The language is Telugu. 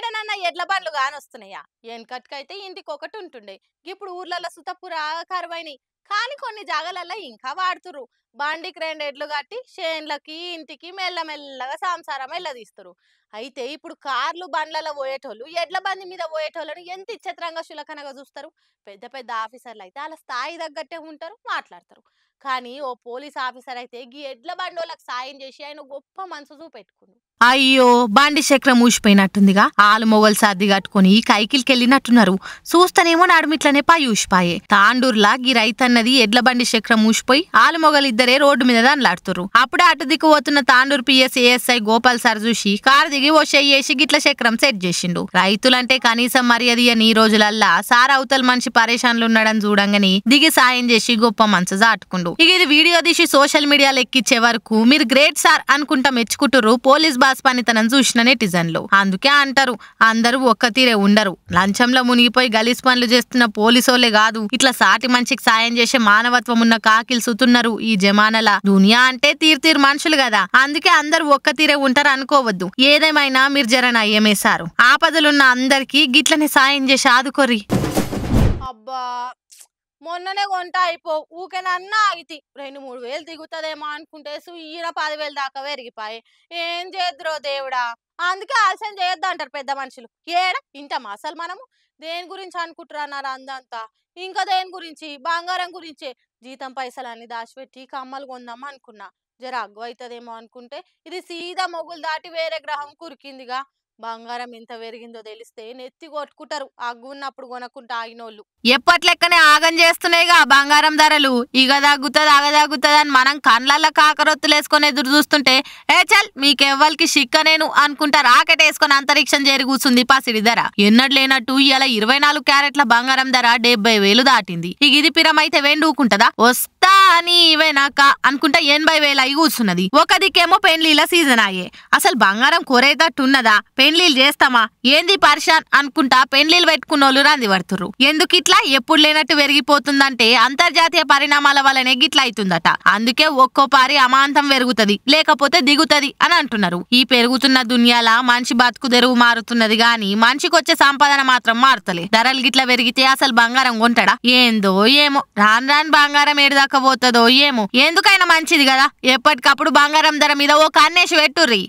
ఏడనన్నా ఎడ్ల బండ్లు గానొస్తున్నాయా? ఎనకటికైతే ఇంటికొకటి ఉంటుండే. ఇప్పుడు ఊర్లలో సుతపురా కరువైనయి. కానీ కొన్ని జాగాలల్ల ఇంకా వాడుతుర్రు. బండికి 2 ఎడ్లు కట్టి చేన్లకి, ఇంటికి మెల్లమెల్లగా సంసారం ఎల్లదీస్తుర్రు. అయితే ఇప్పుడు కార్లు, బండ్లలో పోయేటోళ్ళు ఎడ్ల బండి మీద పోయేటోళ్ళను ఎంత ఇచ్చత్రంగా, చులకనగా చూస్తారు. పెద్ద పెద్ద ఆఫీసర్లు అయితే ఆళ్ళ స్థాయి తగ్గట్టే ఉంటారు, మాట్లాడతారు. కానీ ఓ పోలీస్ ఆఫీసర్ అయితే గీ ఎడ్ల బండోళ్ళకి సాయం చేసి ఆయన గొప్ప మనసు చూపెట్టుకుండు. అయ్యో బండి చక్రం ఊసిపోయినట్టుందిగా ఆలు మొగలు సర్ది కట్టుకుని కైకిలికెళ్ళినట్టున్నారు. చూస్తేనేమో నడుమిట్లనే ఊసిపాయే. తాండూర్లా గీ రైతన్నది ఎడ్ల బండి చక్రం ఊసిపోయి ఆలు మొగలిద్దరే రోడ్డు మీద దాన్లాడుతుర్రు. అప్పుడే అటు దిక్కు పోతున్న Tandur PS ASI Gopal sir చూసి కారు దిగి ఓ చెయ్యేసి గిట్ల చక్రం సెట్ చేసిండు. రైతులంటే కనీసం మర్యాద ఈ రోజులల్లా సార్ అవతల మనిషి పరేషాన్లు ఉన్నాడని చూడంగాని దిగి సాయం చేసి గొప్ప మనసు దాటుకుండు. ఇక ఇది వీడియో తీసి సోషల్ మీడియాలో ఎక్కిచ్చే వరకు మీరు గ్రేట్ సార్ అనుకుంటా మెచ్చుకుంటుర్రు పోలీస్ పనితనం చూసిన నెటిజన్లు. అందుకే అంటారు అందరూ ఒక్క తీరే ఉండరు. లంచంలో మునిగిపోయి గలీజ్ పనులు చేస్తున్న పోలీసోలే కాదు, ఇట్లా సాటి మనిషికి సాయం చేసే మానవత్వం ఉన్న కాకిలు సుతున్నారు ఈ జమానల. దునియా అంటే తీరు మనుషులు కదా, అందుకే అందరూ ఒక్క తీరే ఉంటారు అనుకోవద్దు. ఏదేమైనా మీరు జర నయ్యమేశారు. ఆపదలున్న అందరికీ గిట్లనే సాయం చేసి ఆదుకోరి. అబ్బా మొన్ననే కొంట అయిపో ఊకేనన్నా ఆగితి 2-3 వేలు దిగుతుందేమో అనుకుంటే ఈయన 10,000 దాకా పెరిగిపోయి ఏం చేద్దురో దేవుడా. అందుకే ఆలస్యం చేయొద్దు అంటారు పెద్ద మనుషులు. ఏడ ఇంటమా అసలు మనము దేని గురించి అనుకుంటున్నారు అందంతా? ఇంకా దేని గురించి? బంగారం గురించే. జీతం పైసలన్నీ దాచిపెట్టి కమ్మలు కొందాం అనుకున్నా, జర అగ్గు అవుతుందేమో అనుకుంటే ఇది సీదా మొగులు దాటి వేరే గ్రహం కురికిందిగా. బంగారం ఎంత పెరిగిందో తెలిస్తే నెత్తి కొట్టుకుంటారు అగ్గు ఉన్నప్పుడు కొనకుంటా ఆగినోళ్ళు. ఎప్పట్లెక్కనే ఆగం చేస్తున్నాయిగా బంగారం ధరలు. ఇగ తగ్గుతుంది అగదగ్గుతుంది అని మనం కండ్లల్లో కాకరొత్తులేసుకొని ఎదురు చూస్తుంటే ఏ చల్ మీకెవ్వరికి సిక్కనేను అనుకుంటా రాకెట్ వేసుకొని అంతరిక్షం చేరి కూర్చుంది పసిడి ధర. ఎన్నడు లేనట్టు ఇలా 24 క్యారెట్ల బంగారం ధర 70,000 దాటింది. ఇక ఇది పిరమైతే వెండుకుంటదా? వస్తా అని వెనక అనుకుంటా 80,000 అయి కూర్చున్నది. ఒక దిక్కేమో పెండ్లీల సీజన్ అయ్యే. అసలు బంగారం కొరేటట్టున్నదా? పెండ్లీలు చేస్తామా ఏంది పరిశాన్ అనుకుంటా పెండ్లీలు పెట్టుకున్నోళ్ళు రంది పడుతుర్రు. ఎందుకు ఇట్లా ఎప్పుడు లేనట్టు పెరిగిపోతుందంటే అంతర్జాతీయ పరిణామాల వల్లనే గిట్లా అవుతుందట. అందుకే ఒక్కో పారి అమాంతం పెరుగుతుంది లేకపోతే దిగుతుంది అని అంటున్నారు. ఈ పెరుగుతున్న దునియాల మనిషి బతుకు తెరువు మారుతున్నది గాని మనిషికొచ్చే సంపాదన మాత్రం మారుతలే. ధరలు గిట్లా పెరిగితే అసలు బంగారం కొంటాడా ఏందో ఏమో. రాను బంగారం ఏడుదాకా పోతుందో ఏమో. ఎందుకైనా మంచిది కదా ఎప్పటికప్పుడు బంగారం ధర మీద ఓ కన్నేసి పెట్టుర్రి.